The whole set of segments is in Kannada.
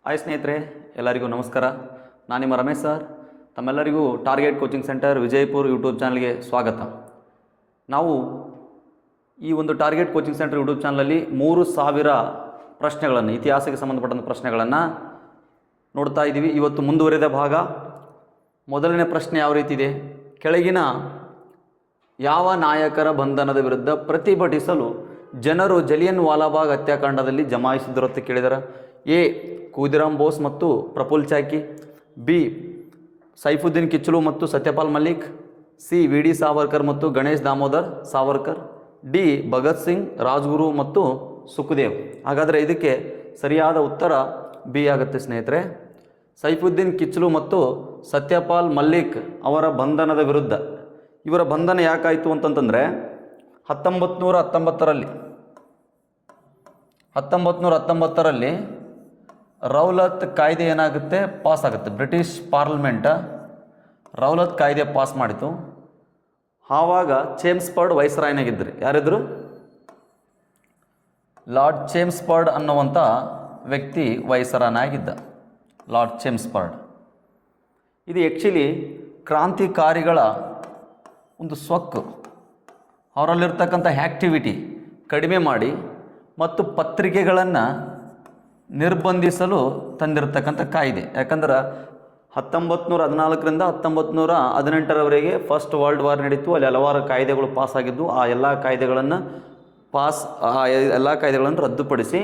ಹಾಯ್ ಸ್ನೇಹಿತರೆ, ಎಲ್ಲರಿಗೂ ನಮಸ್ಕಾರ. ನಾನು ನಿಮ್ಮ ರಮೇಶ್ ಸರ್. ತಮ್ಮೆಲ್ಲರಿಗೂ target coaching centre Vijayapura YouTube ಚಾನಲ್ಗೆ ಸ್ವಾಗತ. ನಾವು ಈ ಒಂದು ಟಾರ್ಗೆಟ್ ಕೋಚಿಂಗ್ ಸೆಂಟರ್ ಯೂಟ್ಯೂಬ್ ಚಾನಲಲ್ಲಿ 3000 ಪ್ರಶ್ನೆಗಳನ್ನು, ಇತಿಹಾಸಕ್ಕೆ ಸಂಬಂಧಪಟ್ಟಂಥ ಪ್ರಶ್ನೆಗಳನ್ನು ನೋಡ್ತಾ ಇದ್ದೀವಿ. ಇವತ್ತು ಮುಂದುವರೆದ ಭಾಗ. ಮೊದಲನೇ ಪ್ರಶ್ನೆ ಯಾವ ರೀತಿ ಇದೆ: ಕೆಳಗಿನ ಯಾವ ನಾಯಕರ ಬಂಧನದ ವಿರುದ್ಧ ಪ್ರತಿಭಟಿಸಲು ಜನರು ಜಲಿಯನ್ ವಾಲಾಬಾಗ್ ಹತ್ಯಾಕಾಂಡದಲ್ಲಿ ಜಮಾಯಿಸಿದರು ಅಂತ ಕೇಳಿದ್ದಾರೆ. ಎ. ಖುದೀರಾಮ್ ಬೋಸ್ ಮತ್ತು ಪ್ರಫುಲ್ ಚಾಕಿ. ಬಿ. ಸೈಫುದ್ದೀನ್ ಕಿಚ್ಲು ಮತ್ತು ಸತ್ಯಪಾಲ್ ಮಲ್ಲಿಕ್. ಸಿ. ವಿ ಡಿ ಸಾವರ್ಕರ್ ಮತ್ತು ಗಣೇಶ್ ದಾಮೋದರ್ ಸಾವರ್ಕರ್. ಡಿ. ಭಗತ್ ಸಿಂಗ್, ರಾಜ್ಗುರು ಮತ್ತು ಸುಖದೇವ್. ಹಾಗಾದರೆ ಇದಕ್ಕೆ ಸರಿಯಾದ ಉತ್ತರ ಬಿ ಆಗುತ್ತೆ ಸ್ನೇಹಿತರೆ. ಸೈಫುದ್ದೀನ್ ಕಿಚ್ಲು ಮತ್ತು ಸತ್ಯಪಾಲ್ ಮಲ್ಲಿಕ್ ಅವರ ಬಂಧನದ ವಿರುದ್ಧ. ಇವರ ಬಂಧನ ಯಾಕಾಯಿತು ಅಂತಂತಂದರೆ 1919ರಲ್ಲಿ ರೌಲತ್ ಕಾಯ್ದೆ ಏನಾಗುತ್ತೆ, ಪಾಸ್ ಆಗುತ್ತೆ. ಬ್ರಿಟಿಷ್ ಪಾರ್ಲಿಮೆಂಟ್ ರೌಲತ್ ಕಾಯ್ದೆ ಪಾಸ್ ಮಾಡಿತು. ಆವಾಗ ಚೇಮ್ಸ್ಫರ್ಡ್ ವೈಸ್ರಾಯ್ನಾಗಿದ್ದರು. ಯಾರಿದ್ರು? ಲಾರ್ಡ್ ಚೇಮ್ಸ್ಫರ್ಡ್ ಅನ್ನುವಂಥ ವ್ಯಕ್ತಿ ವೈಸರಾಯನಾಗಿದ್ದ. ಲಾರ್ಡ್ ಚೇಮ್ಸ್ಫರ್ಡ್. ಇದು ಆ್ಯಕ್ಚುಲಿ ಕ್ರಾಂತಿಕಾರಿಗಳ ಒಂದು ಸೊಕ್ಕು. ಅವರಲ್ಲಿರ್ತಕ್ಕಂಥ ಆ್ಯಕ್ಟಿವಿಟಿ ಕಡಿಮೆ ಮಾಡಿ ಮತ್ತು ಪತ್ರಿಕೆಗಳನ್ನು ನಿರ್ಬಂಧಿಸಲು ತಂದಿರತಕ್ಕಂಥ ಕಾಯ್ದೆ. ಯಾಕಂದ್ರೆ 1914ರಿಂದ 1918ರವರೆಗೆ ಫಸ್ಟ್ ವರ್ಲ್ಡ್ ವಾರ್ ನಡೀತು. ಅಲ್ಲಿ ಹಲವಾರು ಕಾಯ್ದೆಗಳು ಪಾಸಾಗಿದ್ದು. ಆ ಎಲ್ಲ ಕಾಯ್ದೆಗಳನ್ನು ರದ್ದುಪಡಿಸಿ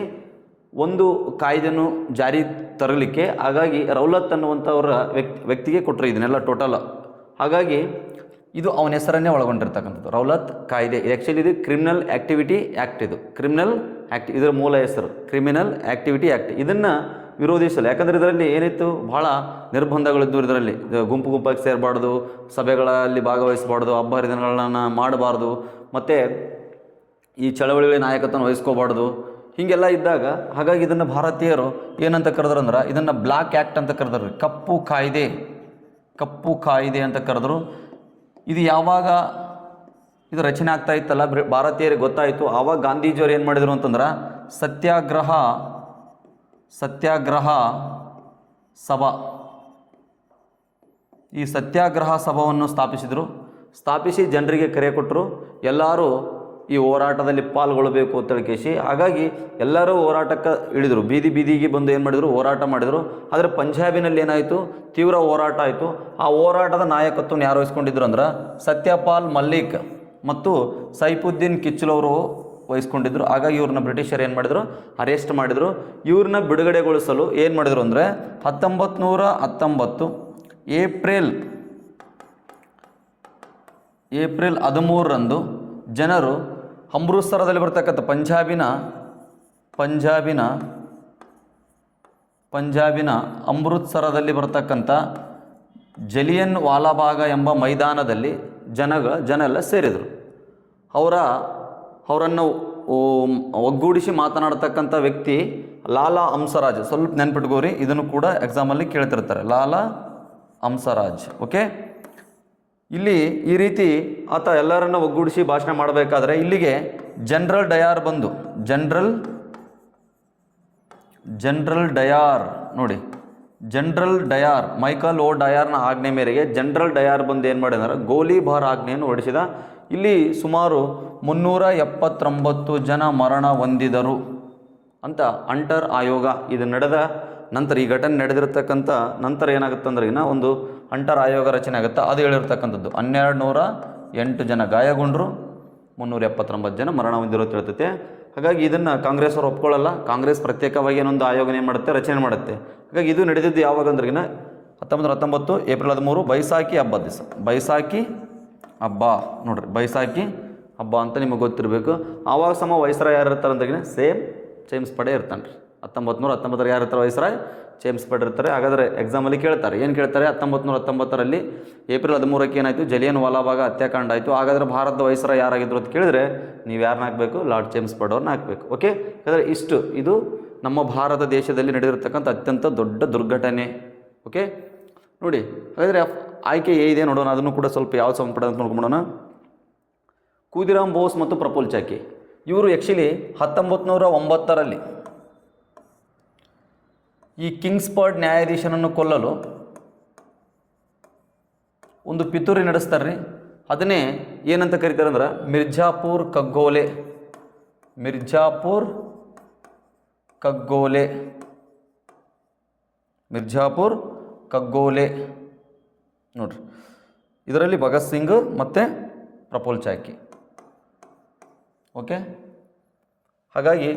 ಒಂದು ಕಾಯ್ದೆಯನ್ನು ಜಾರಿ ತರಲಿಕ್ಕೆ ಹಾಗಾಗಿ ರೌಲತ್ ಅನ್ನುವಂಥವರ ವ್ಯಕ್ತಿಗೆ ಕೊಟ್ಟರು ಇದನ್ನೆಲ್ಲ ಟೋಟಲ್. ಹಾಗಾಗಿ ಇದು ಅವನ ಹೆಸರನ್ನೇ ಒಳಗೊಂಡಿರ್ತಕ್ಕಂಥದ್ದು, ರೌಲತ್ ಕಾಯ್ದೆ. ಆ್ಯಕ್ಚುಲಿ ಇದು ಕ್ರಿಮಿನಲ್ ಆ್ಯಕ್ಟಿವಿಟಿ ಆ್ಯಕ್ಟ್. ಇದು ಕ್ರಿಮಿನಲ್ ಆ್ಯಕ್ಟ್, ಇದರ ಮೂಲ ಹೆಸರು ಕ್ರಿಮಿನಲ್ ಆ್ಯಕ್ಟಿವಿಟಿ ಆ್ಯಕ್ಟ್. ಇದನ್ನು ವಿರೋಧಿಸಲು, ಯಾಕಂದರೆ ಇದರಲ್ಲಿ ಏನಿತ್ತು, ಭಾಳ ನಿರ್ಬಂಧಗಳಿದ್ದು. ಇದರಲ್ಲಿ ಗುಂಪು ಗುಂಪಾಗಿ ಸೇರಬಾರ್ದು, ಸಭೆಗಳಲ್ಲಿ ಭಾಗವಹಿಸಬಾರ್ದು, ಹಬ್ಬ ಹರಿದಿನಗಳನ್ನು ಮಾಡಬಾರ್ದು, ಮತ್ತು ಈ ಚಳವಳಿಗಳ ನಾಯಕತ್ವವನ್ನು ವಹಿಸ್ಕೋಬಾರ್ದು, ಹೀಗೆಲ್ಲ ಇದ್ದಾಗ ಹಾಗಾಗಿ ಇದನ್ನು ಭಾರತೀಯರು ಏನಂತ ಕರೆದ್ರು ಅಂದ್ರೆ ಇದನ್ನು ಬ್ಲ್ಯಾಕ್ ಆ್ಯಕ್ಟ್ ಅಂತ ಕರೆದ್ರು. ಕಪ್ಪು ಕಾಯ್ದೆ ಅಂತ ಕರೆದ್ರು. ಇದು ಯಾವಾಗ ಇದು ರಚನೆ ಆಗ್ತಾ ಇತ್ತಲ್ಲ, ಭಾರತೀಯರಿಗೆ ಗೊತ್ತಾಯಿತು. ಆವಾಗ ಗಾಂಧೀಜಿಯವರು ಏನು ಮಾಡಿದರು ಅಂತಂದ್ರೆ ಸತ್ಯಾಗ್ರಹ ಸಭಾ, ಈ ಸತ್ಯಾಗ್ರಹ ಸಭಾವನ್ನು ಸ್ಥಾಪಿಸಿ ಜನರಿಗೆ ಕರೆ ಕೊಟ್ಟರು. ಎಲ್ಲರೂ ಈ ಹೋರಾಟದಲ್ಲಿ ಪಾಲ್ಗೊಳ್ಳಬೇಕು ಅಂತ ಕೇಸಿ. ಹಾಗಾಗಿ ಎಲ್ಲರೂ ಹೋರಾಟಕ್ಕೆ ಇಳಿದರು. ಬೀದಿಗೆ ಬಂದು ಏನು ಮಾಡಿದರು, ಹೋರಾಟ ಮಾಡಿದರು. ಆದರೆ ಪಂಜಾಬಿನಲ್ಲಿ ಏನಾಯಿತು, ತೀವ್ರ ಹೋರಾಟ ಆಯಿತು. ಆ ಹೋರಾಟದ ನಾಯಕತ್ವವನ್ನು ಯಾರು ವಹಿಸ್ಕೊಂಡಿದ್ರು ಅಂದ್ರೆ ಸತ್ಯಪಾಲ್ ಮಲ್ಲಿಕ್ ಮತ್ತು ಸೈಫುದ್ದೀನ್ ಕಿಚ್ಲು ಅವರು ವಹಿಸ್ಕೊಂಡಿದ್ರು. ಹಾಗಾಗಿ ಇವ್ರನ್ನ ಬ್ರಿಟಿಷರು ಏನು ಮಾಡಿದರು, ಅರೆಸ್ಟ್ ಮಾಡಿದರು. ಇವ್ರನ್ನ ಬಿಡುಗಡೆಗೊಳಿಸಲು ಏನು ಮಾಡಿದರು ಅಂದರೆ 1919 ಏಪ್ರಿಲ್ 13ರಂದು ಜನರು ಅಮೃತ್ಸರದಲ್ಲಿ ಬರ್ತಕ್ಕಂಥ ಪಂಜಾಬಿನ ಅಮೃತ್ಸರದಲ್ಲಿ ಬರ್ತಕ್ಕಂಥ ಜಲಿಯನ್ ವಾಲಾಬಾಗ ಎಂಬ ಮೈದಾನದಲ್ಲಿ ಜನ ಎಲ್ಲ ಸೇರಿದರು. ಅವರನ್ನು ಒಗ್ಗೂಡಿಸಿ ಮಾತನಾಡ್ತಕ್ಕಂಥ ವ್ಯಕ್ತಿ ಲಾಲಾ ಹಂಸರಾಜ್. ಸ್ವಲ್ಪ ನೆನ್ಪಿಟ್ಕೋರಿ, ಇದನ್ನು ಕೂಡ ಎಕ್ಸಾಮಲ್ಲಿ ಕೇಳ್ತಿರ್ತಾರೆ, ಲಾಲಾ ಹಂಸರಾಜ್. ಓಕೆ, ಇಲ್ಲಿ ಈ ರೀತಿ ಆತ ಎಲ್ಲರನ್ನ ಒಗ್ಗೂಡಿಸಿ ಭಾಷಣ ಮಾಡಬೇಕಾದ್ರೆ ಇಲ್ಲಿಗೆ ಜನರಲ್ ಡಯಾರ್ ಬಂದು, ಜನರಲ್ ಡಯಾರ್ ನೋಡಿ, ಜನರಲ್ ಡಯಾರ್, ಮೈಕಲ್ ಓ ಡಯಾರ್ನ ಆಜ್ಞೆ ಮೇರೆಗೆ ಜನರಲ್ ಡಯಾರ್ ಬಂದು ಏನು ಮಾಡಿದಾರೆ, ಗೋಲಿಬಾರ್ ಆಜ್ಞೆಯನ್ನು ಹೊರಡಿಸಿದ. ಇಲ್ಲಿ ಸುಮಾರು 379 ಜನ ಮರಣ ಹೊಂದಿದರು ಅಂತ ಹಂಟರ್ ಆಯೋಗ. ಇದು ನಡೆದ ನಂತರ, ಈ ಘಟನೆ ನಡೆದಿರ್ತಕ್ಕಂಥ ನಂತರ ಏನಾಗುತ್ತೆ ಅಂದ್ರೆ ಒಂದು ಹಂಟರ್ ಆಯೋಗ ರಚನೆ ಆಗುತ್ತೆ. ಅದು ಹೇಳಿರ್ತಕ್ಕಂಥದ್ದು 1208 ಜನ ಗಾಯಗೊಂಡರು, 379 ಜನ ಮರಣ ಹೊಂದಿರೋ ತಿಳ್ತೈತೆ. ಹಾಗಾಗಿ ಇದನ್ನು ಕಾಂಗ್ರೆಸ್ ಅವರು ಒಪ್ಕೊಳ್ಳಲ್ಲ. ಕಾಂಗ್ರೆಸ್ ಪ್ರತ್ಯೇಕವಾಗಿ ಏನೊಂದು ಆಯೋಗನೇ ಮಾಡುತ್ತೆ, ರಚನೆ ಮಾಡುತ್ತೆ. ಹಾಗಾಗಿ ಇದು ನಡೆದಿದ್ದು ಯಾವಾಗ ಅಂದ್ರಿಗಿನ 1919 ಏಪ್ರಿಲ್ 13 ಬೈಸಾಖಿ ಹಬ್ಬದ ದಿವಸ. ಬೈಸಾಖಿ ಹಬ್ಬ ನೋಡ್ರಿ, ಬೈಸಾಖಿ ಹಬ್ಬ ಅಂತ ನಿಮಗೆ ಗೊತ್ತಿರಬೇಕು. ಆವಾಗ ಸಮ ವೈಸ್ರಾಯ್ ಯಾರು ಇರ್ತಾರೆ ಅಂದ್ರಿಗಿನ ಸೇಮ್ ಚೇಮ್ಸ್ಫರ್ಡ್ ಇರ್ತಾನೆ ರೀ. 1919 ಯಾರು ಇರ್ತಾರೆ, ವೈಸ್ರಾಯ್ ಚೇಮ್ಸ್ಫರ್ಡ್ ಇರ್ತಾರೆ. ಹಾಗಾದರೆ ಎಕ್ಸಾಮಲ್ಲಿ ಕೇಳ್ತಾರೆ, ಏನು ಕೇಳ್ತಾರೆ, 1919ರಲ್ಲಿ ಏಪ್ರಿಲ್ 13ಕ್ಕೆ ಏನಾಯಿತು, ಜಲಿಯನ್ ವಾಲಾಬಾಗ್ ಹತ್ಯಾಕಾಂಡ ಆಯಿತು. ಹಾಗಾದರೆ ಭಾರತದ ವೈಸ್ರಾಯ್ ಯಾರಾಗಿದ್ರು ಅಂತ ಕೇಳಿದರೆ ನೀವು ಯಾರನ್ನ ಹಾಕಬೇಕು, ಲಾರ್ಡ್ ಚೇಮ್ಸ್ಫರ್ಡ್ ಅವ್ರನ್ನ ಹಾಕಬೇಕು. ಓಕೆ, ಹಾಗಾದರೆ ಇದು ನಮ್ಮ ಭಾರತ ದೇಶದಲ್ಲಿ ನಡೆದಿರ್ತಕ್ಕಂಥ ಅತ್ಯಂತ ದೊಡ್ಡ ದುರ್ಘಟನೆ. ಓಕೆ ನೋಡಿ, ಹಾಗಾದರೆ ಆಯ್ಕೆ ಇದೆ ನೋಡೋಣ. ಅದನ್ನು ಕೂಡ ಸ್ವಲ್ಪ ಯಾವ ಸಂಬಂಧಪಟ್ಟ ಅಂತ ನೋಡ್ಕೊಂಬೋಣ. ಖುದೀರಾಮ್ ಬೋಸ್ ಮತ್ತು ಪ್ರಫುಲ್ ಚಾಕಿ ಇವರು ಆ್ಯಕ್ಚುಲಿ 1909ರಲ್ಲಿ ಈ ಕಿಂಗ್ಸ್ಫರ್ಡ್ ನ್ಯಾಯಾಧೀಶನನ್ನು ಕೊಲ್ಲಲು ಒಂದು ಪಿತೂರಿ ನಡೆಸ್ತಾರೆ ರೀ. ಅದನ್ನೇ ಏನಂತ ಕರೀತಾರೆ ಅಂದ್ರೆ ಮಿರ್ಜಾಪುರ್ ಕಗ್ಗೋಲೆ. ಮಿರ್ಜಾಪುರ್ ಕಗ್ಗೋಲೆ. ಮಿರ್ಜಾಪುರ್ ಕಗ್ಗೋಲೆ ನೋಡ್ರಿ. ಇದರಲ್ಲಿ ಭಗತ್ ಸಿಂಗ್ ಮತ್ತು ಪ್ರಫುಲ್ ಚಾಕಿ. ಓಕೆ, ಹಾಗಾಗಿ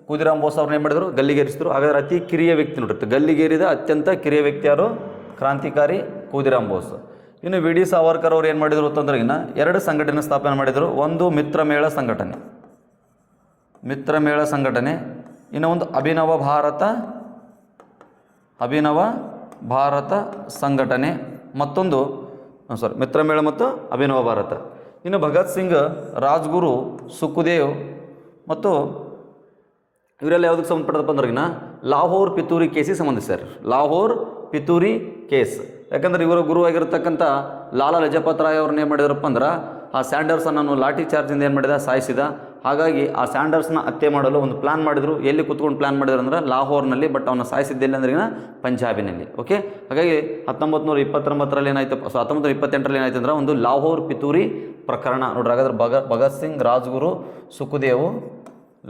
ಖುದಿರಾಮ್ ಬೋಸ್ ಅವ್ರನ್ನ ಏನು ಮಾಡಿದರು, ಗಲ್ಲಿಗೇರಿಸಿದ್ರು. ಹಾಗಾದ್ರೆ ಅತಿ ಕಿರಿಯ ವ್ಯಕ್ತಿ ನೋಡ್ರಿ, ಗಲ್ಲಿಗೇರಿದ ಅತ್ಯಂತ ಕಿರಿಯ ವ್ಯಕ್ತಿ ಯಾರು? ಕ್ರಾಂತಿಕಾರಿ ಖುದಿರಾಮ್ ಬೋಸ್. ಇನ್ನು ವಿ ಡಿ ಸಾವರ್ಕರ್ ಅವ್ರು ಏನು ಮಾಡಿದರು ಅಂತಂದ್ರೆ ಎರಡು ಸಂಘಟನೆ ಸ್ಥಾಪನೆ ಮಾಡಿದರು. ಒಂದು ಮಿತ್ರಮೇಳ ಸಂಘಟನೆ, ಮಿತ್ರಮೇಳ ಸಂಘಟನೆ. ಇನ್ನು ಒಂದು ಅಭಿನವ ಭಾರತ ಸಂಘಟನೆ. ಮತ್ತೊಂದು ಮಿತ್ರಮೇಳ ಮತ್ತು ಅಭಿನವ ಭಾರತ. ಇನ್ನು ಭಗತ್ ಸಿಂಗ್, ರಾಜ್ಗುರು, ಸುಖದೇವ್ ಮತ್ತು ಇವರೆಲ್ಲ ಯಾವುದಕ್ಕೆ ಸಂಬಂಧಪಟ್ಟದಪ್ಪ ಅಂದ್ರೆ ಲಾಹೋರ್ ಪಿತೂರಿ ಕೇಸಿಗೆ ಸಂಬಂಧಿಸ್ತಾರೆ. ಲಾಹೋರ್ ಪಿತೂರಿ ಕೇಸ್. ಯಾಕಂದ್ರೆ ಇವರ ಗುರುವಾಗಿರ್ತಕ್ಕಂಥ ಲಾಲಾ ಲಜಪತ್ ರಾಯ್ ಅವ್ರನ್ನ ಏನು ಮಾಡಿದ್ರಪ್ಪ ಅಂದ್ರೆ ಆ ಸ್ಯಾಂಡರ್ಸನ್ನು ಲಾಠಿ ಚಾರ್ಜಿಂದ ಏನು ಮಾಡಿದ, ಸಾಯಿಸಿದ. ಹಾಗಾಗಿ ಆ ಸ್ಯಾಂಡರ್ಸ್ನ ಹತ್ಯೆ ಮಾಡಲು ಒಂದು ಪ್ಲ್ಯಾನ್ ಮಾಡಿದರು. ಎಲ್ಲಿ ಕೂತ್ಕೊಂಡು ಪ್ಲ್ಯಾನ್ ಮಾಡಿದ್ರು ಅಂದ್ರೆ ಲಾಹೋರ್ನಲ್ಲಿ. ಬಟ್ ಅವನ್ನ ಸಾಯಿಸಿದ್ದಿಲ್ಲ ಅಂದ್ರೆ ಪಂಜಾಬಿನಲ್ಲಿ. ಓಕೆ, ಹಾಗಾಗಿ 1929 ಏನಾಯ್ತು, 1928 ಏನಾಯ್ತು ಅಂದ್ರೆ ಒಂದು ಲಾಹೋರ್ ಪಿತೂರಿ ಪ್ರಕರಣ ನೋಡ್ರಿ. ಹಾಗಾದ್ರೆ ಭಗತ್ ಸಿಂಗ್, ರಾಜ್ಗುರು, ಸುಖದೇವ್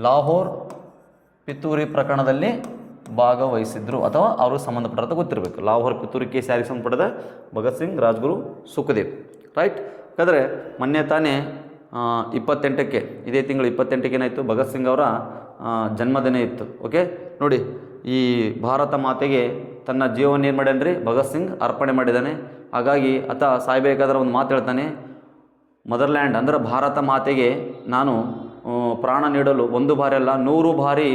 ಲಾಹೋರ್ ಪಿತೂರಿ ಪ್ರಕರಣದಲ್ಲಿ ಭಾಗವಹಿಸಿದ್ರು ಅಥವಾ ಅವರು ಸಂಬಂಧಪಟ್ಟ ಗೊತ್ತಿರಬೇಕು. ಲಾಹೋರ್ ಪಿತೂರಿ ಕೇಸ್ ಯಾರಿಗೆ ಸಂಬಂಧಪಟ್ಟದ? ಭಗತ್ ಸಿಂಗ್, ರಾಜ್ಗುರು, ಸುಖದೇವ್. ರೈಟ್. ಹಾಗಾದರೆ ಮೊನ್ನೆ ತಾನೇ 28ಕ್ಕೆ, ಇದೇ ತಿಂಗಳು 28ಕ್ಕೆ ಏನಾಯಿತು, ಭಗತ್ ಸಿಂಗ್ ಅವರ ಜನ್ಮದಿನ ಇತ್ತು. ಓಕೆ ನೋಡಿ, ಈ ಭಾರತ ಮಾತೆಗೆ ತನ್ನ ಜೀವನ ಏನು ಮಾಡ್ಯಾನ ರೀ, ಭಗತ್ ಸಿಂಗ್ ಅರ್ಪಣೆ ಮಾಡಿದ್ದಾನೆ. ಹಾಗಾಗಿ ಆತ ಸಾಯ್ಬೇಕಾದ್ರೆ ಒಂದು ಮಾತು ಹೇಳ್ತಾನೆ, ಮದರ್ಲ್ಯಾಂಡ್ ಅಂದರೆ ಭಾರತ ಮಾತೆಗೆ ನಾನು ಪ್ರಾಣ ನೀಡಲು 1 ಬಾರಿ ಅಲ್ಲ 100 ಬಾರಿ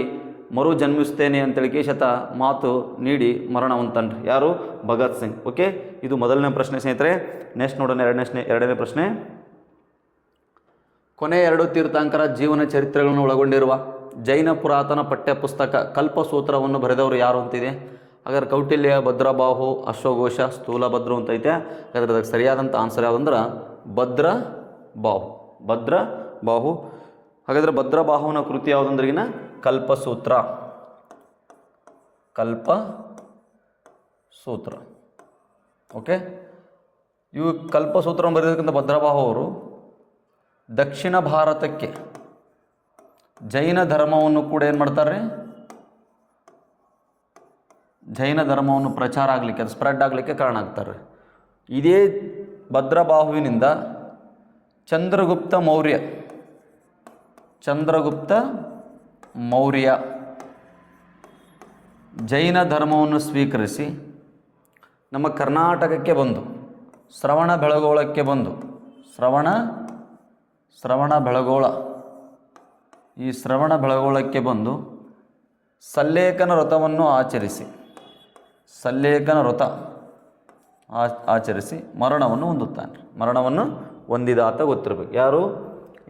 ಮರು ಜನ್ಮಿಸ್ತೇನೆ ಅಂತೇಳಿ ಕೇಶತ ಮಾತು ನೀಡಿ ಮರಣ ಹೊಂದನ್ರಿ. ಯಾರು? ಭಗತ್ ಸಿಂಗ್. ಓಕೆ, ಇದು ಮೊದಲನೇ ಪ್ರಶ್ನೆ ಸ್ನೇಹಿತರೆ. ನೆಕ್ಸ್ಟ್ ನೋಡೋಣ ಎರಡನೇ ಪ್ರಶ್ನೆ. ಕೊನೆ 2 ತೀರ್ಥಂಕರ ಜೀವನ ಚರಿತ್ರೆಗಳನ್ನು ಒಳಗೊಂಡಿರುವ ಜೈನ ಪುರಾತನ ಪಠ್ಯಪುಸ್ತಕ ಕಲ್ಪಸೂತ್ರವನ್ನು ಬರೆದವರು ಯಾರು ಅಂತಿದೆ. ಹಾಗಾದ್ರೆ ಕೌಟಿಲ್ಯ, ಭದ್ರಬಾಹು, ಅಶ್ವಘೋಷ, ಸ್ಥೂಲಭದ್ರು ಅಂತ ಐತೆ. ಹಾಗಾದ್ರೆ ಅದಕ್ಕೆ ಸರಿಯಾದಂಥ ಆನ್ಸರ್ ಯಾವುದಂದ್ರೆ ಭದ್ರಬಾಹು. ಹಾಗಾದರೆ ಭದ್ರಬಾಹುವಿನ ಕೃತಿ ಯಾವುದಂದ್ರಿಗಿನ ಕಲ್ಪಸೂತ್ರ. ಓಕೆ, ಇವು ಕಲ್ಪಸೂತ್ರ ಬರೆದಿರ್ತಕ್ಕಂಥ ಭದ್ರಬಾಹು ಅವರು ದಕ್ಷಿಣ ಭಾರತಕ್ಕೆ ಜೈನ ಧರ್ಮವನ್ನು ಕೂಡ ಏನು ಮಾಡ್ತಾರೆ, ಜೈನ ಧರ್ಮವನ್ನು ಪ್ರಚಾರ ಆಗಲಿಕ್ಕೆ, ಅದು ಸ್ಪ್ರೆಡ್ ಆಗಲಿಕ್ಕೆ ಕಾರಣ ಆಗ್ತಾರೆ. ಇದೇ ಭದ್ರಬಾಹುವಿನಿಂದ ಚಂದ್ರಗುಪ್ತ ಮೌರ್ಯ ಜೈನ ಧರ್ಮವನ್ನು ಸ್ವೀಕರಿಸಿ ನಮ್ಮ ಕರ್ನಾಟಕಕ್ಕೆ ಬಂದು ಶ್ರವಣ ಬೆಳಗೊಳಕ್ಕೆ ಬಂದು ಶ್ರವಣ ಬೆಳಗೊಳಕ್ಕೆ ಬಂದು ಸಲ್ಲೇಖನ ವ್ರತವನ್ನು ಆಚರಿಸಿ ಮರಣವನ್ನು ಹೊಂದುತ್ತಾನೆ. ಮರಣವನ್ನು ಹೊಂದಿದಾತ ಗೊತ್ತಿರಬೇಕು. ಯಾರು?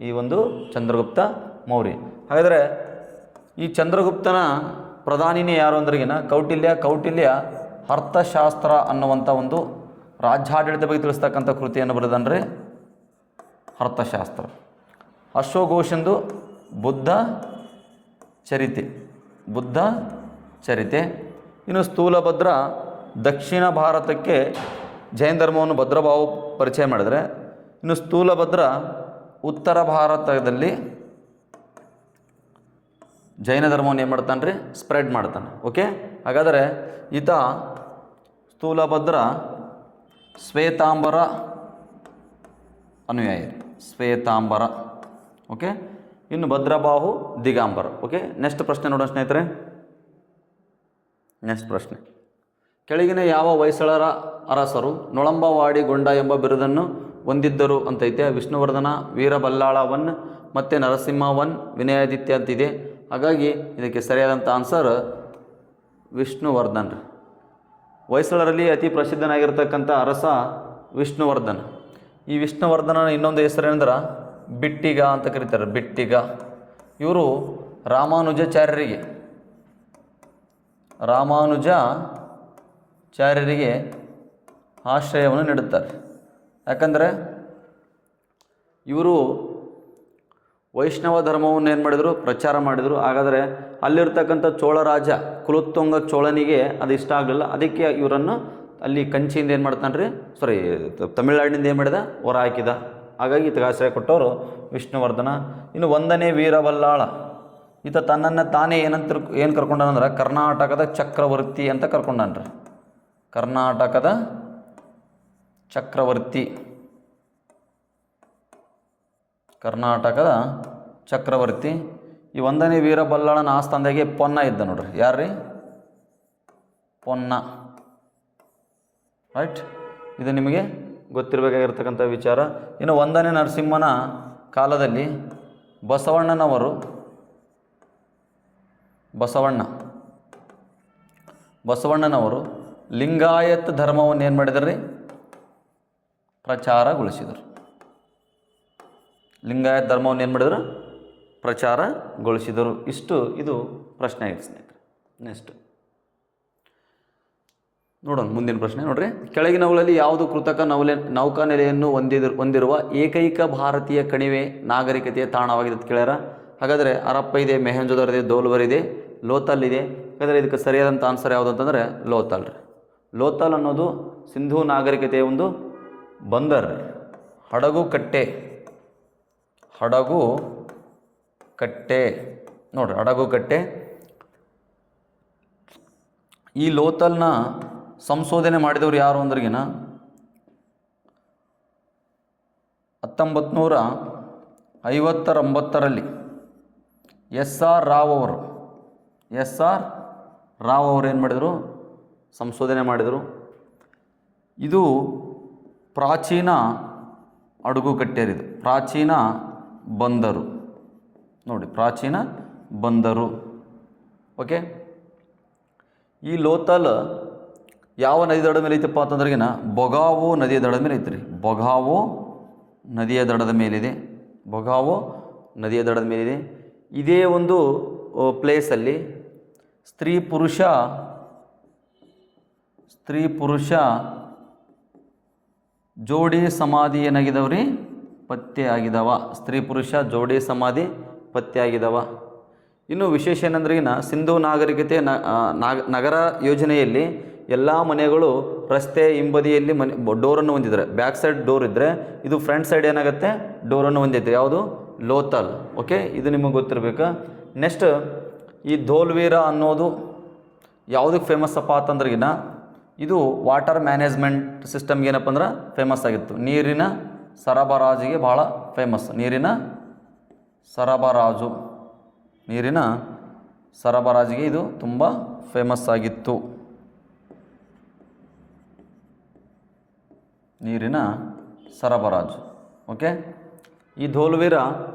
ಈ ಒಂದು ಚಂದ್ರಗುಪ್ತ ಮೌರ್ಯ. ಹಾಗಾದರೆ ಈ ಚಂದ್ರಗುಪ್ತನ ಪ್ರಧಾನಿನೇ ಯಾರು ಅಂದ್ರಿಗಿನ ಕೌಟಿಲ್ಯ ಅರ್ಥಶಾಸ್ತ್ರ ಅನ್ನುವಂಥ ಒಂದು ರಾಜ್ಯಾಡಳಿತ ಬಗ್ಗೆ ತಿಳಿಸ್ತಕ್ಕಂಥ ಕೃತಿಯನ್ನು ಬರೆದನ್ರಿ ಅರ್ಥಶಾಸ್ತ್ರ. ಅಶ್ವಘೋಷಂದು ಬುದ್ಧ ಚರಿತೆ. ಇನ್ನು ಸ್ಥೂಲಭದ್ರ ದಕ್ಷಿಣ ಭಾರತಕ್ಕೆ ಜೈನ ಧರ್ಮವನ್ನು ಭದ್ರಬಾಹು ಪರಿಚಯ ಮಾಡಿದರೆ, ಇನ್ನು ಸ್ಥೂಲಭದ್ರ ಉತ್ತರ ಭಾರತದಲ್ಲಿ ಜೈನ ಧರ್ಮವನ್ನು ಏನು ಮಾಡ್ತಾನೆ ರೀ, ಸ್ಪ್ರೆಡ್ ಮಾಡ್ತಾನೆ. ಓಕೆ, ಹಾಗಾದರೆ ಈತ ಸ್ಥೂಲಭದ್ರ ಶ್ವೇತಾಂಬರ ಅನುಯಾಯಿ, ಶ್ವೇತಾಂಬರ. ಓಕೆ, ಇನ್ನು ಭದ್ರಬಾಹು ದಿಗಂಬರ. ಓಕೆ, ನೆಕ್ಸ್ಟ್ ಪ್ರಶ್ನೆ ನೋಡೋಣ ಸ್ನೇಹಿತರೆ. ನೆಕ್ಸ್ಟ್ ಪ್ರಶ್ನೆ, ಕೆಳಗಿನ ಯಾವ ಹೊಯ್ಸಳರ ಅರಸರು ನೊಳಂಬವಾಡಿಗೊಂಡ ಎಂಬ ಬಿರುದನ್ನು ಹೊಂದಿದ್ದರು ಅಂತೈತೆ. ವಿಷ್ಣುವರ್ಧನ, ವೀರಬಲ್ಲಾಳ 1 ಮತ್ತು ನರಸಿಂಹ 1, ವಿನಯಾದಿತ್ಯ ಅಂತಿದೆ. ಹಾಗಾಗಿ ಇದಕ್ಕೆ ಸರಿಯಾದಂಥ ಆನ್ಸರ್ ವಿಷ್ಣುವರ್ಧನ್. ಹೊಯ್ಸಳರಲ್ಲಿ ಅತಿ ಪ್ರಸಿದ್ಧನಾಗಿರ್ತಕ್ಕಂಥ ಅರಸ ವಿಷ್ಣುವರ್ಧನ್. ಈ ವಿಷ್ಣುವರ್ಧನ ಇನ್ನೊಂದು ಹೆಸರೇನೆಂದ್ರೆ ಬಿಟ್ಟಿಗ ಅಂತ ಕರೀತಾರೆ, ಬಿಟ್ಟಿಗ. ಇವರು ರಾಮಾನುಜಾಚಾರ್ಯರಿಗೆ ಆಶ್ರಯವನ್ನು ನೀಡುತ್ತಾರೆ. ಯಾಕಂದರೆ ಇವರು ವೈಷ್ಣವ ಧರ್ಮವನ್ನು ಏನು ಮಾಡಿದರು, ಪ್ರಚಾರ ಮಾಡಿದರು. ಹಾಗಾದರೆ ಅಲ್ಲಿರ್ತಕ್ಕಂಥ ಚೋಳ ರಾಜ ಕುಲೋತ್ತುಂಗ ಚೋಳನಿಗೆ ಅದು ಇಷ್ಟ ಆಗಲಿಲ್ಲ. ಅದಕ್ಕೆ ಇವರನ್ನು ಅಲ್ಲಿ ಕಂಚಿಯಿಂದ ಏನು ಮಾಡ್ತಾನೆ ರೀ, ತಮಿಳುನಾಡಿನಿಂದ ಏನು ಮಾಡಿದ, ಹೊರ ಹಾಕಿದ. ಹಾಗಾಗಿ ಈತಗೆ ಆಶ್ರಯ ಕೊಟ್ಟವರು ವಿಷ್ಣುವರ್ಧನ. ಇನ್ನು 1ನೇ ವೀರಬಲ್ಲಾಳ, ಈತ ತನ್ನನ್ನು ತಾನೇ ಏನು ಕರ್ಕೊಂಡಂದ್ರೆ ಕರ್ನಾಟಕದ ಚಕ್ರವರ್ತಿ ಅಂತ ಕರ್ಕೊಂಡನ್ರಿ. ಕರ್ನಾಟಕದ ಚಕ್ರವರ್ತಿ, ಕರ್ನಾಟಕದ ಚಕ್ರವರ್ತಿ. ಈ 1ನೇ ವೀರಬಲ್ಲಾಳನ ಆಸ್ಥಾನದಾಗೆ ಪೊನ್ನ ಇದ್ದ ನೋಡ್ರಿ. ಯಾರ್ರೀ, ಪೊನ್ನ. ರೈಟ್, ಇದು ನಿಮಗೆ ಗೊತ್ತಿರಬೇಕಾಗಿರ್ತಕ್ಕಂಥ ವಿಚಾರ. ಇನ್ನು 1ನೇ ನರಸಿಂಹನ ಕಾಲದಲ್ಲಿ ಬಸವಣ್ಣನವರು ಲಿಂಗಾಯತ್ ಧರ್ಮವನ್ನು ಏನು ಮಾಡಿದ್ರಿ, ಪ್ರಚಾರಗೊಳಿಸಿದರು. ಲಿಂಗಾಯತ್ ಧರ್ಮವನ್ನು ಏನು ಮಾಡಿದರು, ಪ್ರಚಾರಗೊಳಿಸಿದರು. ಇದು ಪ್ರಶ್ನೆ ಆಗಿದೆ ಸ್ನೇಹಿತರೆ. ನೆಕ್ಸ್ಟ್ ನೋಡೋಣ ಮುಂದಿನ ಪ್ರಶ್ನೆ. ನೋಡ್ರಿ, ಕೆಳಗಿನವುಗಳಲ್ಲಿ ಯಾವುದು ಕೃತಕ ನೌಕಾನೆಲೆಯನ್ನು ಹೊಂದಿರುವ ಏಕೈಕ ಭಾರತೀಯ ಕಣಿವೆ ನಾಗರಿಕತೆಯ ತಾಣವಾಗಿದೆ ಅಂತ ಕೇಳ್ಯಾರ. ಹಾಗಾದರೆ ಹರಪ್ಪ ಇದೆ, ಮೊಹೆಂಜೊದಾರೋ ಇದೆ, ಧೋಲ್ವರ್ ಇದೆ, ಲೋಥಲ್ ಇದೆ. ಹಾಗಾದರೆ ಇದಕ್ಕೆ ಸರಿಯಾದಂಥ ಆನ್ಸರ್ ಯಾವುದು ಅಂತಂದರೆ ಲೋಥಲ್ ರೀ. ಲೋಥಲ್ ಅನ್ನೋದು ಸಿಂಧೂ ನಾಗರಿಕತೆಯ ಒಂದು ಬಂದರ್ ರೀ. ಹಡಗುಕಟ್ಟೆ ನೋಡ್ರಿ, ಹಡಗುಕಟ್ಟೆ. ಈ ಲೋಥಲ್ನ ಸಂಶೋಧನೆ ಮಾಡಿದವರು ಯಾರು ಅಂದ್ರಿಗಿನ 1959ರಲ್ಲಿ SR ರಾವ್ ಅವರು ಏನು ಮಾಡಿದರು, ಸಂಶೋಧನೆ ಮಾಡಿದರು. ಇದು ಪ್ರಾಚೀನ ಹಡಗುಕಟ್ಟೆರಿದು, ಪ್ರಾಚೀನ ಬಂದರು ನೋಡಿ, ಪ್ರಾಚೀನ ಬಂದರು. ಓಕೆ, ಈ ಲೋಥಲ್ ಯಾವ ನದಿ ದಡದ ಮೇಲೆ ಐತಪ್ಪ ಅಂತಂದ್ರಿಗಿನ ಬೊಗಾವೋ ನದಿಯ ದಡದ ಮೇಲೆ ಐತ್ರಿ. ಬೊಗಾವೋ ನದಿಯ ದಡದ ಮೇಲಿದೆ. ಇದೇ ಒಂದು ಪ್ಲೇಸಲ್ಲಿ ಸ್ತ್ರೀ ಪುರುಷ ಜೋಡಿ ಸಮಾಧಿ ಏನಾಗಿದವ್ರಿ, ಪತ್ತೆ ಆಗಿದವ. ಸ್ತ್ರೀ ಪುರುಷ ಜೋಡಿ ಸಮಾಧಿ ಪತ್ತೆ ಆಗಿದವ. ಇನ್ನು ವಿಶೇಷ ಏನಂದ್ರಿಗಿನ ಸಿಂಧೂ ನಾಗರಿಕತೆ ನಗರ ಯೋಜನೆಯಲ್ಲಿ ಎಲ್ಲ ಮನೆಗಳು ರಸ್ತೆ ಹಿಂಬದಿಯಲ್ಲಿ ಡೋರನ್ನು ಹೊಂದಿದ್ದಾರೆ. ಬ್ಯಾಕ್ ಸೈಡ್ ಡೋರ್ ಇದ್ದರೆ, ಇದು ಫ್ರಂಟ್ ಸೈಡ್ ಏನಾಗುತ್ತೆ, ಡೋರನ್ನು ಹೊಂದಿದೆ. ಯಾವುದು, ಲೋಥಲ್. ಓಕೆ, ಇದು ನಿಮಗೆ ಗೊತ್ತಿರಬೇಕು. ನೆಕ್ಸ್ಟ್, ಈ ಧೋಲ್ವೀರ ಅನ್ನೋದು ಯಾವುದಕ್ಕೆ ಫೇಮಸ್ ಅಪ್ಪ ಅಂತಂದ್ರಿಗಿನ ಇದು ವಾಟರ್ ಮ್ಯಾನೇಜ್ಮೆಂಟ್ ಸಿಸ್ಟಮ್ಗೆ ಏನಪ್ಪ ಅಂದ್ರೆ ಫೇಮಸ್ ಆಗಿತ್ತು. ನೀರಿನ ಸರಬರಾಜಿಗೆ ಭಾಳ ಫೇಮಸ್. ನೀರಿನ ಸರಬರಾಜಿಗೆ ಇದು ತುಂಬ ಫೇಮಸ್ ಆಗಿತ್ತು. ನೀರಿನ ಸರಬರಾಜು. ಓಕೆ, ಈ ಧೋಲ್ವೀರ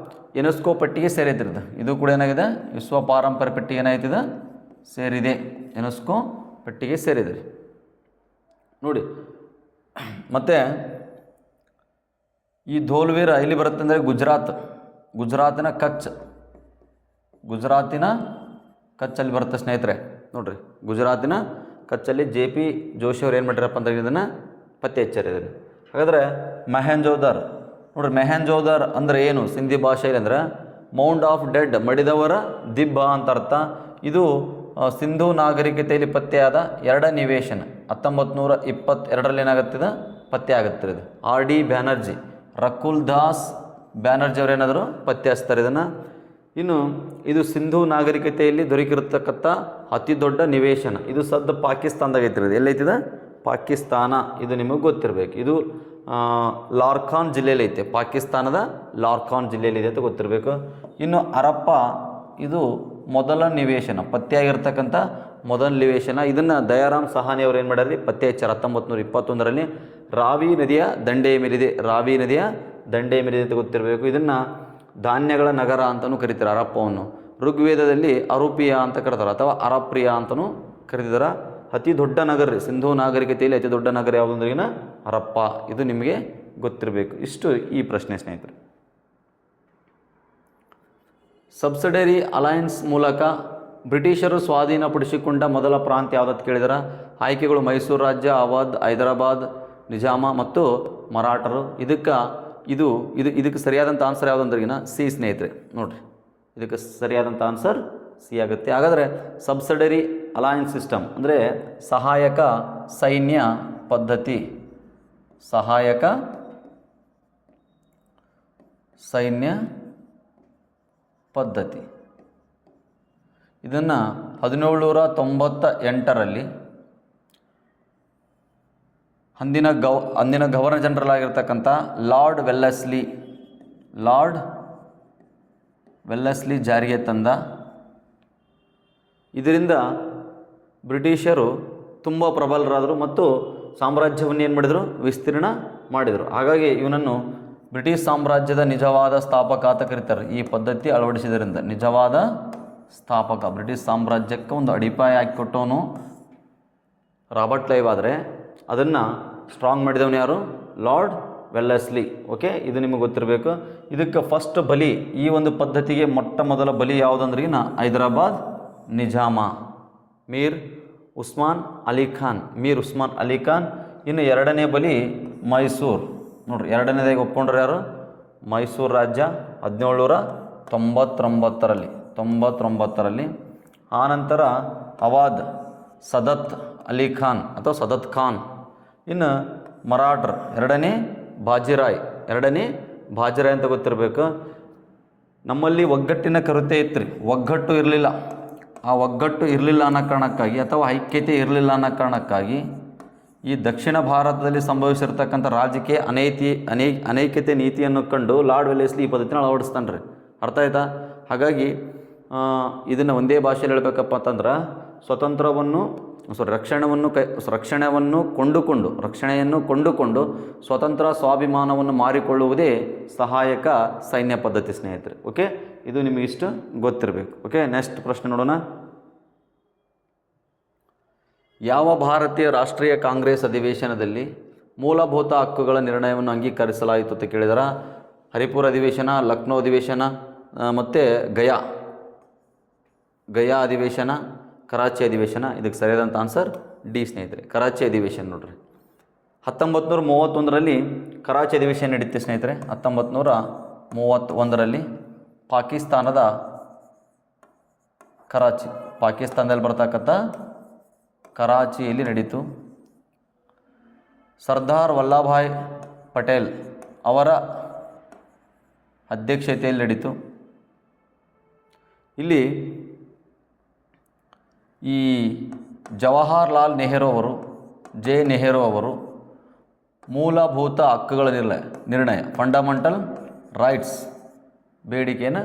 ಯುನೆಸ್ಕೋ ಪಟ್ಟಿಗೆ ಸೇರಿದ್ದಿರ್ದು. ಇದು ಕೂಡ ಏನಾಗಿದೆ, ವಿಶ್ವ ಪಾರಂಪರ್ಯ ಪಟ್ಟಿಗೆ ಏನಾಯ್ತಿದೆ, ಸೇರಿದೆ. ಯುನೆಸ್ಕೋ ಪಟ್ಟಿಗೆ ಸೇರಿದೆ ನೋಡಿ. ಮತ್ತು ಈ ಧೋಲ್ವೀರ ಎಲ್ಲಿ ಬರುತ್ತೆ ಅಂದರೆ ಗುಜರಾತಿನ ಕಚ್ಚಲ್ಲಿ ಬರುತ್ತೆ ಸ್ನೇಹಿತರೆ. ನೋಡಿರಿ, ಗುಜರಾತಿನ ಕಚ್ಚಲ್ಲಿ JP ಜೋಶಿ ಅವ್ರು ಏನು ಮಾಡಿರಪ್ಪ ಅಂದ್ರೆ ಇದನ್ನು ಪತ್ತೆ ಹಚ್ಚಾರಿದ್ದಾರೆ. ಹಾಗಾದರೆ ಮೊಹೆಂಜೊದಾರೋ ನೋಡ್ರಿ, ಮೊಹೆಂಜೊದಾರೋ ಅಂದರೆ ಏನು ಸಿಂಧಿ ಭಾಷೆಯಲ್ಲಿ ಅಂದರೆ ಮೌಂಡ್ ಆಫ್ ಡೆಡ್, ಮಡಿದವರ ದಿಬ್ಬ ಅಂತ ಅರ್ಥ. ಇದು ಸಿಂಧೂ ನಾಗರಿಕತೆಯಲ್ಲಿ ಪತ್ತೆಯಾದ 2 ನಿವೇಶನ. 1922ರಲ್ಲಿ ಏನಾಗುತ್ತಿದೆ, ಪತ್ತೆ ಆಗುತ್ತಿದೆ. ಇದು RD ಬ್ಯಾನರ್ಜಿ, ರಕುಲ್ ದಾಸ್ ಬ್ಯಾನರ್ಜಿ ಅವರು ಏನಾದರೂ ಪತ್ತೆ ಹಚ್ತಾರೆ ಇದನ್ನು. ಇನ್ನು ಇದು ಸಿಂಧೂ ನಾಗರಿಕತೆಯಲ್ಲಿ ದೊರಕಿರತಕ್ಕಂಥ ಅತಿ ದೊಡ್ಡ ನಿವೇಶನ. ಇದು ಸದ್ದ ಪಾಕಿಸ್ತಾನದಾಗ ಐತಿರೋದು. ಎಲ್ಲೈತಿದೆ, ಪಾಕಿಸ್ತಾನ. ಇದು ನಿಮಗೆ ಗೊತ್ತಿರಬೇಕು. ಇದು ಲಾರ್ಖಾನ್ ಜಿಲ್ಲೆಯಲ್ಲಿ ಐತೆ. ಪಾಕಿಸ್ತಾನದ ಲಾರ್ಖಾನ್ ಜಿಲ್ಲೆಯಲ್ಲಿದೆ ಅಂತ ಗೊತ್ತಿರಬೇಕು. ಇನ್ನು ಹರಪ್ಪ, ಇದು ಮೊದಲ ನಿವೇಶನ, ಪತ್ತೆಯಾಗಿರ್ತಕ್ಕಂಥ ಮೊದಲ ನಿವೇಶನ. ಇದನ್ನು ದಯಾರಾಮ್ ಸಹಾನಿ ಅವರು ಏನು ಮಾಡ್ಯಾರ, ಪತ್ತೆ ಹಚ್ಚಾರ 1921ರಲ್ಲಿ. ರಾವಿ ನದಿಯ ದಂಡೆಯ ಮೇಲಿದೆ ಅಂತ ಗೊತ್ತಿರಬೇಕು. ಇದನ್ನು ಧಾನ್ಯಗಳ ನಗರ ಅಂತಲೂ ಕರೀತಾರೆ ಹರಪ್ಪವನ್ನು. ಋಗ್ವೇದದಲ್ಲಿ ಅರುಪಿಯ ಅಂತ ಕರೀತಾರೆ, ಅಥವಾ ಹರಪ್ರಿಯ ಅಂತಲೂ ಕರೀತಿದ್ದಾರೆ. ಅತಿ ದೊಡ್ಡ ನಗರ ರೀ, ಸಿಂಧೂ ನಾಗರಿಕತೆಯಲ್ಲಿ ಅತಿ ದೊಡ್ಡ ನಗರ ಯಾವುದು ಅಂದ್ರಿಗಿನ ಹರಪ್ಪ. ಇದು ನಿಮಗೆ ಗೊತ್ತಿರಬೇಕು. ಇಷ್ಟು ಈ ಪ್ರಶ್ನೆ ಸ್ನೇಹಿತರೆ. ಸಬ್ಸಿಡರಿ ಅಲಯನ್ಸ್ ಮೂಲಕ ಬ್ರಿಟಿಷರು ಸ್ವಾಧೀನಪಡಿಸಿಕೊಂಡ ಮೊದಲ ಪ್ರಾಂತ ಯಾವುದಂತ ಕೇಳಿದಾರೆ. ಆಯ್ಕೆಗಳು ಮೈಸೂರು ರಾಜ್ಯ, ಅವಧ್, ಹೈದರಾಬಾದ್, ನಿಜಾಮ ಮತ್ತು ಮರಾಠರು. ಇದಕ್ಕೆ ಇದು ಇದಕ್ಕೆ ಸರಿಯಾದಂಥ ಆನ್ಸರ್ ಯಾವುದಂದ್ರಿಗಿನ ಸಿ ಸ್ನೇಹಿತರೆ. ನೋಡಿರಿ, ಇದಕ್ಕೆ ಸರಿಯಾದಂಥ ಆನ್ಸರ್ ಸಿ ಆಗುತ್ತೆ. ಹಾಗಾದರೆ ಸಬ್ಸಿಡರಿ ಅಲಯನ್ಸ್ ಸಿಸ್ಟಮ್ ಅಂದರೆ ಸಹಾಯಕ ಸೈನ್ಯ ಪದ್ಧತಿ, ಸಹಾಯಕ ಸೈನ್ಯ ಪದ್ಧತಿ ಇದನ್ನು 1798ರಲ್ಲಿ ಅಂದಿನ ಗವರ್ನರ್ ಜನರಲ್ ಆಗಿರ್ತಕ್ಕಂಥ ಲಾರ್ಡ್ ವೆಲ್ಲೆಸ್ಲಿ ಜಾರಿಗೆ ತಂದ. ಇದರಿಂದ ಬ್ರಿಟಿಷರು ತುಂಬ ಪ್ರಬಲರಾದರು ಮತ್ತು ಸಾಮ್ರಾಜ್ಯವನ್ನು ಏನು ಮಾಡಿದರು, ವಿಸ್ತೀರ್ಣ ಮಾಡಿದರು. ಹಾಗಾಗಿ ಇವನನ್ನು ಬ್ರಿಟಿಷ್ ಸಾಮ್ರಾಜ್ಯದ ನಿಜವಾದ ಸ್ಥಾಪಕ ಅಂತ ಕರೀತಾರೆ. ಈ ಪದ್ಧತಿ ಅಳವಡಿಸಿದ್ದರಿಂದ ನಿಜವಾದ ಸ್ಥಾಪಕ, ಬ್ರಿಟಿಷ್ ಸಾಮ್ರಾಜ್ಯಕ್ಕೆ ಒಂದು ಅಡಿಪಾಯ ಹಾಕಿಕೊಟ್ಟವನು ರಾಬರ್ಟ್ ಕ್ಲೈವ್. ಆದರೆ ಅದನ್ನು ಸ್ಟ್ರಾಂಗ್ ಮಾಡಿದವನು ಯಾರು, ಲಾರ್ಡ್ ವೆಲ್ಲೆಸ್ಲಿ. ಓಕೆ, ಇದು ನಿಮಗೆ ಗೊತ್ತಿರಬೇಕು. ಇದಕ್ಕೆ ಫಸ್ಟ್ ಬಲಿ, ಈ ಒಂದು ಪದ್ಧತಿಗೆ ಮೊಟ್ಟ ಮೊದಲ ಬಲಿ ಯಾವುದಂದ್ರೆ ಹೈದರಾಬಾದ್ ನಿಜಾಮ ಮೀರ್ ಉಸ್ಮಾನ್ ಅಲಿ ಖಾನ್. ಇನ್ನು ಎರಡನೇ ಬಲಿ ಮೈಸೂರು. ನೋಡ್ರಿ, ಎರಡನೇದಾಗಿ ಒಪ್ಕೊಂಡ್ರೆ ಯಾರು, ಮೈಸೂರು ರಾಜ್ಯ 1799ರಲ್ಲಿ. ಆನಂತರ ಅವಾದ್ ಸದತ್ ಅಲಿ ಖಾನ್ ಅಥವಾ ಸದತ್ ಖಾನ್. ಇನ್ನು ಮರಾಠರ್ ಎರಡನೇ ಬಾಜಿರಾಯ್ ಅಂತ ಗೊತ್ತಿರಬೇಕು. ನಮ್ಮಲ್ಲಿ ಒಗ್ಗಟ್ಟಿನ ಕೊರತೆ ಇತ್ತು, ಒಗ್ಗಟ್ಟು ಇರಲಿಲ್ಲ. ಆ ಒಗ್ಗಟ್ಟು ಇರಲಿಲ್ಲ ಅನ್ನೋ ಕಾರಣಕ್ಕಾಗಿ ಅಥವಾ ಐಕ್ಯತೆ ಇರಲಿಲ್ಲ ಅನ್ನೋ ಕಾರಣಕ್ಕಾಗಿ ಈ ದಕ್ಷಿಣ ಭಾರತದಲ್ಲಿ ಸಂಭವಿಸಿರ್ತಕ್ಕಂಥ ರಾಜಕೀಯ ಅನೈಕ್ಯತೆ ನೀತಿಯನ್ನು ಕಂಡು ಲಾರ್ಡ್ ವೆಲ್ಲೆಸ್ಲಿ ಈ ಪದ್ಧತಿನ ಅಳವಡಿಸ್ತಾನೆ ರೀ. ಅರ್ಥ ಆಯ್ತಾ? ಹಾಗಾಗಿ ಇದನ್ನು ಒಂದೇ ಭಾಷೆಯಲ್ಲಿ ಹೇಳಬೇಕಪ್ಪ ಅಂತಂದ್ರೆ ರಕ್ಷಣೆಯನ್ನು ಕೊಂಡುಕೊಂಡು ಸ್ವತಂತ್ರ ಸ್ವಾಭಿಮಾನವನ್ನು ಮಾರಿಕೊಳ್ಳುವುದೇ ಸಹಾಯಕ ಸೈನ್ಯ ಪದ್ಧತಿ ಸ್ನೇಹಿತರೆ. ಓಕೆ, ಇದು ನಿಮಗೆ ಇಷ್ಟು ಗೊತ್ತಿರಬೇಕು. ಓಕೆ, ನೆಕ್ಸ್ಟ್ ಪ್ರಶ್ನೆ ನೋಡೋಣ. ಯಾವ ಭಾರತೀಯ ರಾಷ್ಟ್ರೀಯ ಕಾಂಗ್ರೆಸ್ ಅಧಿವೇಶನದಲ್ಲಿ ಮೂಲಭೂತ ಹಕ್ಕುಗಳ ನಿರ್ಣಯವನ್ನು ಅಂಗೀಕರಿಸಲಾಯಿತು ಅಂತ ಕೇಳಿದರೆ ಹರಿಪುರ ಅಧಿವೇಶನ, ಲಕ್ನೋ ಅಧಿವೇಶನ ಮತ್ತು ಗಯಾ ಅಧಿವೇಶನ, ಕರಾಚಿ ಅಧಿವೇಶನ. ಇದಕ್ಕೆ ಸರಿಯಾದಂಥ ಆನ್ಸರ್ ಡಿ ಸ್ನೇಹಿತರೆ, ಕರಾಚಿ ಅಧಿವೇಶನ. ನೋಡ್ರಿ, 1931ರಲ್ಲಿ ಕರಾಚಿ ಅಧಿವೇಶನ ನಡೀತೆ ಸ್ನೇಹಿತರೆ. 1931ರಲ್ಲಿ ಪಾಕಿಸ್ತಾನದ ಕರಾಚಿ, ಪಾಕಿಸ್ತಾನದಲ್ಲಿ ಬರ್ತಕ್ಕಂಥ ಕರಾಚಿಯಲ್ಲಿ ನಡೀತು. ಸರ್ದಾರ್ ವಲ್ಲಭಭಾಯ್ ಪಟೇಲ್ ಅವರ ಅಧ್ಯಕ್ಷತೆಯಲ್ಲಿ ನಡೀತು. ಇಲ್ಲಿ ಈ ಜವಾಹರ್ಲಾಲ್ ನೆಹರು ಅವರು, ನೆಹರು ಅವರು ಮೂಲಭೂತ ಹಕ್ಕುಗಳ ನಿರ್ಣಯ ಫಂಡಮೆಂಟಲ್ ರೈಟ್ಸ್ ಬೇಡಿಕೆಯನ್ನು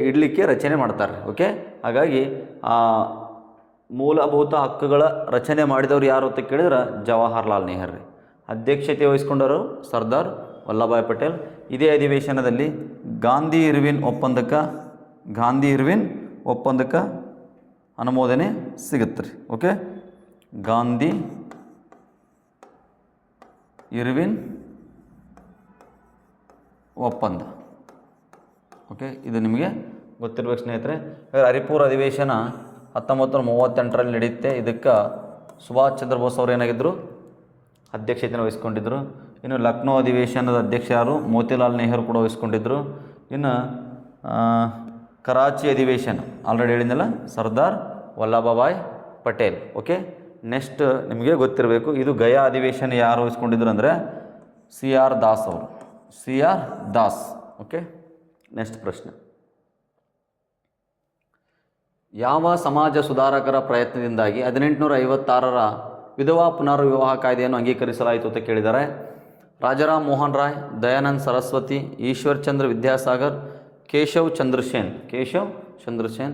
ಇಡಲಿಕ್ಕೆ ರಚನೆ ಮಾಡ್ತಾರೆ. ಓಕೆ, ಹಾಗಾಗಿ ಆ ಮೂಲಭೂತ ಹಕ್ಕುಗಳ ರಚನೆ ಮಾಡಿದವರು ಯಾರು ಅಂತ ಕೇಳಿದ್ರೆ ಜವಾಹರ್ಲಾಲ್ ನೆಹರು ರೀ. ಅಧ್ಯಕ್ಷತೆ ವಹಿಸ್ಕೊಂಡವರು ಸರ್ದಾರ್ ವಲ್ಲಭಭಾಯ್ ಪಟೇಲ್. ಇದೇ ಅಧಿವೇಶನದಲ್ಲಿ ಗಾಂಧಿ ಇರ್ವಿನ್ ಒಪ್ಪಂದಕ್ಕೆ ಅನುಮೋದನೆ ಸಿಗುತ್ತೆ ರೀ. ಓಕೆ, ಗಾಂಧಿ ಇರ್ವಿನ್ ಒಪ್ಪಂದ. ಓಕೆ, ಇದು ನಿಮಗೆ ಗೊತ್ತಿರ್ಬೇಕು ಸ್ನೇಹಿತರೆ. ಹರಿಪುರ ಅಧಿವೇಶನ 1938ರಲ್ಲಿ ನಡೆಯುತ್ತೆ. ಇದಕ್ಕೆ ಸುಭಾಷ್ ಚಂದ್ರ ಬೋಸ್ ಅವರು ಏನಾಗಿದ್ದರು, ಅಧ್ಯಕ್ಷತೆಯನ್ನು ವಹಿಸ್ಕೊಂಡಿದ್ದರು. ಇನ್ನು ಲಕ್ನೋ ಅಧಿವೇಶನದ ಅಧ್ಯಕ್ಷ ಯಾರು, ಮೋತಿಲಾಲ್ ನೆಹರು ಕೂಡ ವಹಿಸ್ಕೊಂಡಿದ್ದರು. ಇನ್ನು ಕರಾಚಿ ಅಧಿವೇಶನ ಆಲ್ರೆಡಿ ಹೇಳಿದ್ನಲ್ಲ, ಸರ್ದಾರ್ ವಲ್ಲಭಭಾಯ್ ಪಟೇಲ್. ಓಕೆ, ನೆಕ್ಸ್ಟ್ ನಿಮಗೆ ಗೊತ್ತಿರಬೇಕು, ಇದು ಗಯಾ ಅಧಿವೇಶನ ಯಾರು ವಹಿಸ್ಕೊಂಡಿದ್ರು ಅಂದರೆ CR ದಾಸ್ ಅವರು, CR ದಾಸ್. ಓಕೆ, ನೆಕ್ಸ್ಟ್ ಪ್ರಶ್ನೆ. ಯಾವ ಸಮಾಜ ಸುಧಾರಕರ ಪ್ರಯತ್ನದಿಂದಾಗಿ 1856ರ ವಿಧವಾ ಪುನರ್ವಿವಾಹ ಕಾಯ್ದೆಯನ್ನು ಅಂಗೀಕರಿಸಲಾಯಿತು ಅಂತ ಕೇಳಿದ್ದಾರೆ? ರಾಜಾರಾಮ್ ಮೋಹನ್ ರಾಯ್, ದಯಾನಂದ್ ಸರಸ್ವತಿ, ಈಶ್ವರ್ ಚಂದ್ರ ವಿದ್ಯಾಸಾಗರ್, ಕೇಶವ್ ಚಂದ್ರಸೇನ್.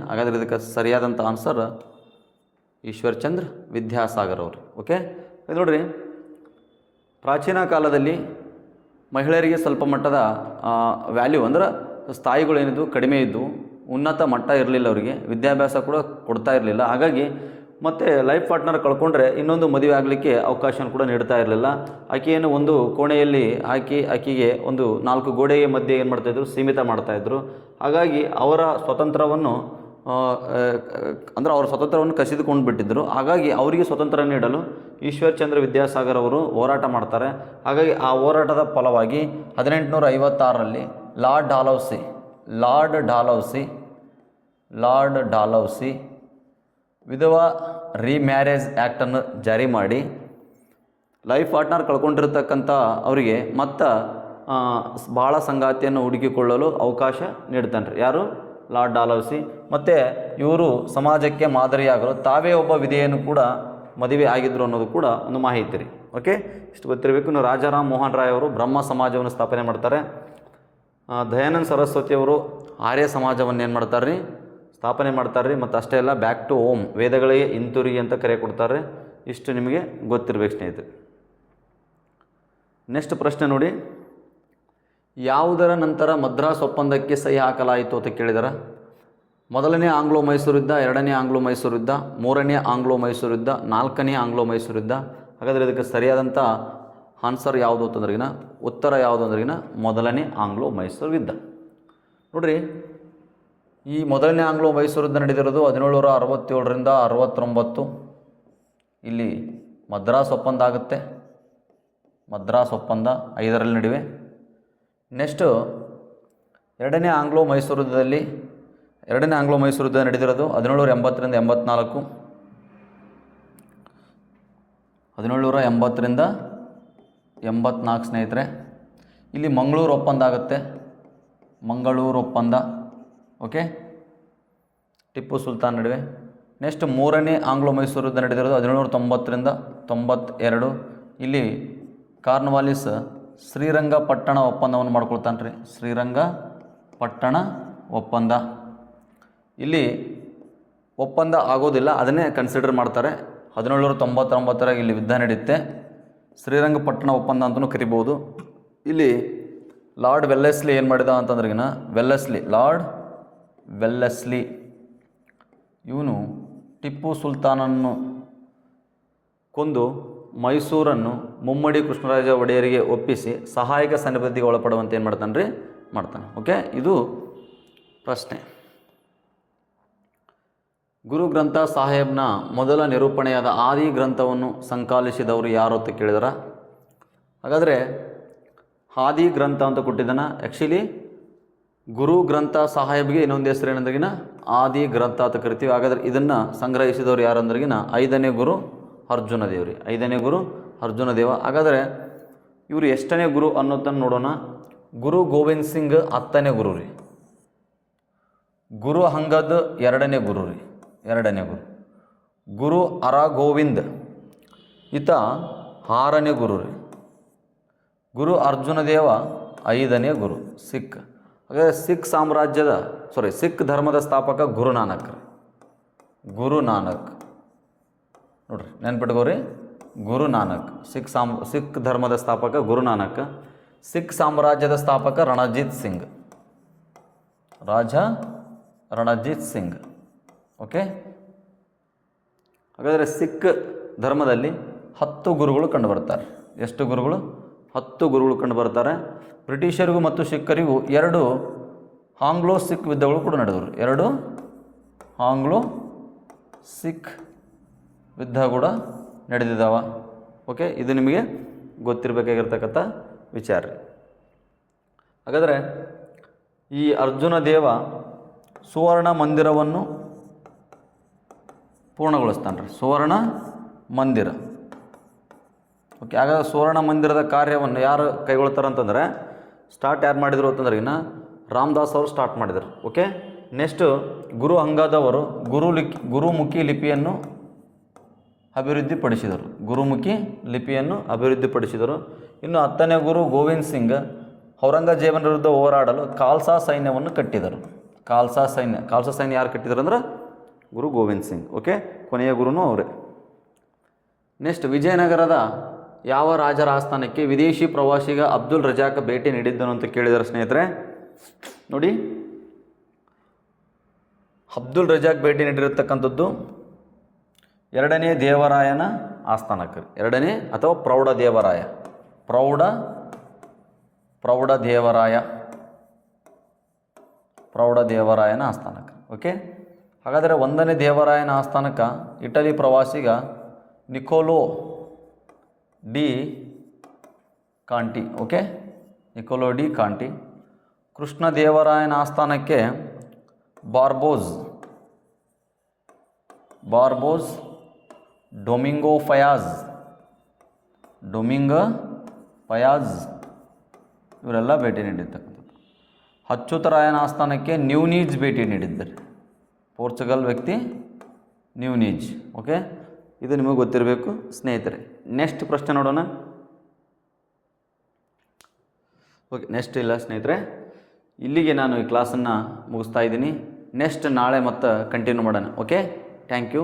ಹಾಗಾದರೆ ಇದಕ್ಕೆ ಸರಿಯಾದಂಥ ಆನ್ಸರ್ ಈಶ್ವರ್ ಚಂದ್ರ ವಿದ್ಯಾಸಾಗರ್ ಅವರು. ಓಕೆ, ಇದು ನೋಡ್ರಿ, ಪ್ರಾಚೀನ ಕಾಲದಲ್ಲಿ ಮಹಿಳೆಯರಿಗೆ ಸ್ವಲ್ಪ ಮಟ್ಟದ ವ್ಯಾಲ್ಯೂ ಅಂದ್ರೆ ಸ್ಥಾಯಿಗಳೇನಿದ್ವು ಕಡಿಮೆ ಇದ್ದವು, ಉನ್ನತ ಮಟ್ಟ ಇರಲಿಲ್ಲ, ಅವರಿಗೆ ವಿದ್ಯಾಭ್ಯಾಸ ಕೂಡ ಕೊಡ್ತಾ ಇರಲಿಲ್ಲ. ಹಾಗಾಗಿ ಮತ್ತು ಲೈಫ್ ಪಾರ್ಟ್ನರ್ ಕಳ್ಕೊಂಡ್ರೆ ಇನ್ನೊಂದು ಮದುವೆ ಆಗಲಿಕ್ಕೆ ಅವಕಾಶ ಕೂಡ ನೀಡ್ತಾ ಇರಲಿಲ್ಲ. ಆಕೆಯನ್ನು ಒಂದು ಕೋಣೆಯಲ್ಲಿ ಹಾಕಿ ಆಕೆಗೆ ಒಂದು 4 ಗೋಡೆಯ ಮಧ್ಯೆ ಏನು ಮಾಡ್ತಾಯಿದ್ರು, ಸೀಮಿತ ಮಾಡ್ತಾಯಿದ್ರು. ಹಾಗಾಗಿ ಅವರ ಸ್ವಾತಂತ್ರ್ಯವನ್ನು ಅಂದರೆ ಅವರು ಸ್ವತಂತ್ರವನ್ನು ಕಸಿದುಕೊಂಡು ಬಿಟ್ಟಿದ್ದರು. ಹಾಗಾಗಿ ಅವರಿಗೆ ಸ್ವತಂತ್ರ ನೀಡಲು ಈಶ್ವರ್ಚಂದ್ರ ವಿದ್ಯಾಸಾಗರ್ ಅವರು ಹೋರಾಟ ಮಾಡ್ತಾರೆ. ಹಾಗಾಗಿ ಆ ಹೋರಾಟದ ಫಲವಾಗಿ 1856ರಲ್ಲಿ ಲಾರ್ಡ್ ಡಾಲೌಸಿ ವಿಧವಾ ರೀಮ್ಯಾರೇಜ್ ಆ್ಯಕ್ಟನ್ನು ಜಾರಿ ಮಾಡಿ ಲೈಫ್ ಪಾರ್ಟ್ನರ್ ಕಳ್ಕೊಂಡಿರ್ತಕ್ಕಂಥ ಅವರಿಗೆ ಮತ್ತು ಭಾಳ ಸಂಗಾತಿಯನ್ನು ಹುಡುಕಿಕೊಳ್ಳಲು ಅವಕಾಶ ನೀಡ್ತಾನೆ ರೀ. ಯಾರು? Lord Dalhousie. ಮತ್ತು ಇವರು ಸಮಾಜಕ್ಕೆ ಮಾದರಿಯಾಗಲು ತಾವೇ ಒಬ್ಬ ವಿಧೆಯನ್ನು ಕೂಡ ಮದುವೆ ಆಗಿದ್ದರು ಅನ್ನೋದು ಕೂಡ ಒಂದು ಮಾಹಿತಿ ರೀ. ಓಕೆ, ಇಷ್ಟು ಗೊತ್ತಿರಬೇಕು. ಇನ್ನು ರಾಜಾರಾಮ್ ಮೋಹನ್ ರಾಯ್ ಅವರು ಬ್ರಹ್ಮ ಸಮಾಜವನ್ನು ಸ್ಥಾಪನೆ ಮಾಡ್ತಾರೆ. ದಯಾನಂದ ಸರಸ್ವತಿಯವರು ಆರ್ಯ ಸಮಾಜವನ್ನು ಏನು ಮಾಡ್ತಾರೆ ರೀ? ಸ್ಥಾಪನೆ ಮಾಡ್ತಾರೆ ರೀ. ಮತ್ತು ಅಷ್ಟೇ ಅಲ್ಲ, ಬ್ಯಾಕ್ ಟು ಹೋಮ್, ವೇದಗಳಿಗೆ ಹಿಂತಿರುಗಿ ಅಂತ ಕರೆ ಕೊಡ್ತಾರೆ. ಇಷ್ಟು ನಿಮಗೆ ಗೊತ್ತಿರಬೇಕು ಸ್ನೇಹಿತರೆ. ನೆಕ್ಸ್ಟ್ ಪ್ರಶ್ನೆ ನೋಡಿ, ಯಾವುದರ ನಂತರ ಮದ್ರಾಸ್ ಒಪ್ಪಂದಕ್ಕೆ ಸಹಿ ಹಾಕಲಾಯಿತು ಅಂತ ಕೇಳಿದಾರೆ. ಮೊದಲನೇ ಆಂಗ್ಲೋ ಮೈಸೂರು ಯುದ್ಧ, ಎರಡನೇ ಆಂಗ್ಲೋ ಮೈಸೂರು ಯುದ್ಧ, ಮೂರನೇ ಆಂಗ್ಲೋ ಮೈಸೂರು ಯುದ್ಧ, ನಾಲ್ಕನೇ ಆಂಗ್ಲೋ ಮೈಸೂರು ಯುದ್ಧ. ಹಾಗಾದರೆ ಇದಕ್ಕೆ ಸರಿಯಾದಂಥ ಆನ್ಸರ್ ಯಾವುದು ಅಂತಂದ್ರಿಗಿನ, ಉತ್ತರ ಯಾವುದು ಅಂದ್ರಿಗಿನ ಮೊದಲನೇ ಆಂಗ್ಲೋ ಮೈಸೂರು ಯುದ್ಧ. ನೋಡಿರಿ, ಈ ಮೊದಲನೇ ಆಂಗ್ಲೋ ಮೈಸೂರು ಯುದ್ಧ ನಡೆದಿರೋದು 1767ರಿಂದ 69. ಇಲ್ಲಿ ಮದ್ರಾಸ್ ಒಪ್ಪಂದ ಆಗುತ್ತೆ. ಮದ್ರಾಸ್ ಒಪ್ಪಂದ 5ರಲ್ಲಿ ನಡುವೆ. ನೆಕ್ಸ್ಟು ಎರಡನೇ ಆಂಗ್ಲೋ ಮೈಸೂರು ಯುದ್ಧದಲ್ಲಿ, ಎರಡನೇ ಆಂಗ್ಲೋ ಮೈಸೂರು ಯುದ್ಧ ನಡೆದಿರೋದು 1780ರಿಂದ 84. 1780ರಿಂದ 84 ಸ್ನೇಹಿತರೆ. ಇಲ್ಲಿ ಮಂಗಳೂರು ಒಪ್ಪಂದ ಆಗುತ್ತೆ. ಮಂಗಳೂರು ಒಪ್ಪಂದ. ಓಕೆ, ಟಿಪ್ಪು ಸುಲ್ತಾನ್ ನಡುವೆ. ನೆಕ್ಸ್ಟ್ ಮೂರನೇ ಆಂಗ್ಲೋ ಮೈಸೂರು ಯುದ್ಧ ನಡೆದಿರೋದು 1790ರಿಂದ 92. ಇಲ್ಲಿ ಕಾರ್ನ್ವಾಲಿಸ್ ಶ್ರೀರಂಗಪಟ್ಟಣ ಒಪ್ಪಂದವನ್ನು ಮಾಡ್ಕೊಳ್ತಾನೆ ರೀ. ಶ್ರೀರಂಗಪಟ್ಟಣ ಒಪ್ಪಂದ. ಇಲ್ಲಿ ಒಪ್ಪಂದ ಆಗೋದಿಲ್ಲ, ಅದನ್ನೇ ಕನ್ಸಿಡರ್ ಮಾಡ್ತಾರೆ. 1799 ಇಲ್ಲಿ ಯುದ್ಧ ನಡೆಯುತ್ತೆ. ಶ್ರೀರಂಗಪಟ್ಟಣ ಒಪ್ಪಂದ ಅಂತಲೂ ಕರಿಬೋದು. ಇಲ್ಲಿ ಲಾರ್ಡ್ ವೆಲ್ಲೆಸ್ಲಿ ಏನು ಮಾಡಿದ ಅಂತಂದ್ರಿಗಿನ, ಲಾರ್ಡ್ ವೆಲ್ಲೆಸ್ಲಿ ಇವನು ಟಿಪ್ಪು ಸುಲ್ತಾನನ್ನು ಕೊಂದು ಮೈಸೂರನ್ನು ಮುಮ್ಮಡಿ ಕೃಷ್ಣರಾಜ ಒಡೆಯರಿಗೆ ಒಪ್ಪಿಸಿ ಸಹಾಯಕ ಸನ್ನಿಧಿಗೆ ಒಳಪಡುವಂತೆ ಏನು ಮಾಡ್ತಾನೆ ರೀ? ಮಾಡ್ತಾನೆ. ಓಕೆ, ಇದು ಪ್ರಶ್ನೆ. ಗುರು ಗ್ರಂಥ ಸಾಹೇಬ್ನ ಮೊದಲ ನಿರೂಪಣೆಯಾದ ಆದಿ ಗ್ರಂಥವನ್ನು ಸಂಕಲಿಸಿದವರು ಯಾರು ಅಂತ ಕೇಳಿದಾರ. ಹಾಗಾದರೆ ಆದಿ ಗ್ರಂಥ ಅಂತ ಕೊಟ್ಟಿದ್ದಾನ. ಆ್ಯಕ್ಚುಲಿ ಗುರು ಗ್ರಂಥ ಸಾಹೇಬ್ಗೆ ಇನ್ನೊಂದು ಹೆಸರು ಏನಂದ್ರಿಗಿನ ಆದಿ ಗ್ರಂಥ ಅಂತ ಕರಿತೀವಿ. ಹಾಗಾದರೆ ಇದನ್ನು ಸಂಗ್ರಹಿಸಿದವರು ಯಾರು ಅಂದ್ರಿಗಿನ 5ನೇ ಗುರು ಅರ್ಜುನ ದೇವ್ರಿ. 5ನೇ ಗುರು ಅರ್ಜುನ ದೇವ. ಹಾಗಾದರೆ ಇವರು ಎಷ್ಟನೇ ಗುರು ಅನ್ನೋದನ್ನು ನೋಡೋಣ. ಗುರು ಗೋವಿಂದ್ ಸಿಂಗ್ 10ನೇ ಗುರು ರೀ. ಗುರು ಅಂಗದ್ 2ನೇ ಗುರು ರೀ. 2ನೇ ಗುರು. ಗುರು ಹರಗೋವಿಂದ್ ಈತ 6ನೇ ಗುರು ರೀ. ಗುರು ಅರ್ಜುನ ದೇವ 5ನೇ ಗುರು. ಸಿಖ್. ಹಾಗಾದರೆ ಸಿಖ್ ಧರ್ಮದ ಸ್ಥಾಪಕ ಗುರುನಾನಕ್ ರೀ. ಗುರುನಾನಕ್ ನೋಡ್ರಿ, ನೆನ್ಪಿಟ್ಕೋರಿ. ಗುರುನಾನಕ್. ಸಿಖ್ ಧರ್ಮದ ಸ್ಥಾಪಕ ಗುರುನಾನಕ್. ಸಿಖ್ ಸಾಮ್ರಾಜ್ಯದ ಸ್ಥಾಪಕ ರಣಜಿತ್ ಸಿಂಗ್. ರಣಜಿತ್ ಸಿಂಗ್. ಓಕೆ, ಹಾಗಾದರೆ ಸಿಖ್ ಧರ್ಮದಲ್ಲಿ 10 ಗುರುಗಳು ಕಂಡುಬರ್ತಾರೆ. ಎಷ್ಟು ಗುರುಗಳು? 10 ಗುರುಗಳು ಕಂಡುಬರ್ತಾರೆ. ಬ್ರಿಟಿಷರಿಗೂ ಮತ್ತು ಸಿಖ್ಖರಿಗೂ 2 ಆಂಗ್ಲೋ ಸಿಖ್ ಯುದ್ಧಗಳು ಕೂಡ ನಡೆದರು. 2 ಆಂಗ್ಲೋ ಸಿಖ್ ಯುದ್ಧ ಕೂಡ ನಡೆದಿದ್ದಾವ. ಓಕೆ, ಇದು ನಿಮಗೆ ಗೊತ್ತಿರಬೇಕಾಗಿರ್ತಕ್ಕಂಥ ವಿಚಾರ. ಹಾಗಾದರೆ ಈ ಅರ್ಜುನ ದೇವ ಸುವರ್ಣ ಮಂದಿರವನ್ನು ಪೂರ್ಣಗೊಳಿಸ್ತಾನೆ ರೀ. ಸುವರ್ಣ ಮಂದಿರ. ಓಕೆ, ಹಾಗಾದ್ರೆ ಸುವರ್ಣ ಮಂದಿರದ ಕಾರ್ಯವನ್ನು ಯಾರು ಕೈಗೊಳ್ತಾರೆ ಅಂತಂದರೆ, ಯಾರು ಮಾಡಿದರು ಅಂತಂದ್ರೆ ರಾಮದಾಸ್ ಅವರು ಸ್ಟಾರ್ಟ್ ಮಾಡಿದರು. ಓಕೆ, ನೆಕ್ಸ್ಟು ಗುರು ಅಂಗದವರು ಗುರುಮುಖಿ ಲಿಪಿಯನ್ನು ಅಭಿವೃದ್ಧಿಪಡಿಸಿದರು. ಇನ್ನು 10ನೇ ಗುರು ಗೋವಿಂದ್ ಸಿಂಗ್ ಔರಂಗಜೇಬನ ವಿರುದ್ಧ ಹೋರಾಡಲು ಖಾಲ್ಸಾ ಸೈನ್ಯವನ್ನು ಕಟ್ಟಿದರು. ಖಾಲ್ಸಾ ಸೈನ್ಯ ಯಾರು ಕಟ್ಟಿದರು ಅಂದ್ರೆ ಗುರು ಗೋವಿಂದ್ ಸಿಂಗ್. ಓಕೆ, ಕೊನೆಯ ಗುರುನೂ ಅವರೇ. ನೆಕ್ಸ್ಟ್ ವಿಜಯನಗರದ ಯಾವ ರಾಜರ ಆಸ್ಥಾನಕ್ಕೆ ವಿದೇಶಿ ಪ್ರವಾಸಿಗ ಅಬ್ದುಲ್ ರಜಾಕ್ ಭೇಟಿ ನೀಡಿದ್ದನು ಅಂತ ಕೇಳಿದ್ದಾರೆ ಸ್ನೇಹಿತರೆ. ನೋಡಿ, ಅಬ್ದುಲ್ ರಜಾಕ್ ಭೇಟಿ ನೀಡಿರತಕ್ಕಂಥದ್ದು 2ನೇ ದೇವರಾಯನ ಆಸ್ಥಾನಕ್ಕೆ. 2ನೇ ಅಥವಾ ಪ್ರೌಢ ದೇವರಾಯನ ಆಸ್ಥಾನಕ್ಕೆ. ಓಕೆ, ಹಾಗಾದರೆ 1ನೇ ದೇವರಾಯನ ಆಸ್ಥಾನಕ್ಕೆ ಇಟಲಿ ಪ್ರವಾಸಿಗ Nicolo de Conti. Okay, Nicolo de Conti. ಕೃಷ್ಣದೇವರಾಯನ ಆಸ್ಥಾನಕ್ಕೆ ಬಾರ್ಬೋಸ್ ಡೊಮಿಂಗೋ ಫಯಾಜ್ ಇವರೆಲ್ಲ ಭೇಟಿ ನೀಡಿರ್ತಕ್ಕಂಥದ್ದು. ಅಚ್ಯುತರಾಯನ ಆಸ್ಥಾನಕ್ಕೆ ನ್ಯೂನೀಜ್ ಭೇಟಿ ನೀಡಿದ್ದಾರೆ. ಪೋರ್ಚುಗಲ್ ವ್ಯಕ್ತಿ ನ್ಯೂನೀಜ್. ಓಕೆ, ಇದು ನಿಮಗೆ ಗೊತ್ತಿರಬೇಕು ಸ್ನೇಹಿತರೆ. ನೆಕ್ಸ್ಟ್ ಪ್ರಶ್ನೆ ನೋಡೋಣ. ಓಕೆ, ನೆಕ್ಸ್ಟ್ ಇಲ್ಲ ಸ್ನೇಹಿತರೆ, ಇಲ್ಲಿಗೆ ನಾನು ಈ ಕ್ಲಾಸನ್ನು ಮುಗಿಸ್ತಾ ಇದ್ದೀನಿ. ನೆಕ್ಸ್ಟ್ ನಾಳೆ ಮತ್ತೆ ಕಂಟಿನ್ಯೂ ಮಾಡೋಣ. Okay, thank you.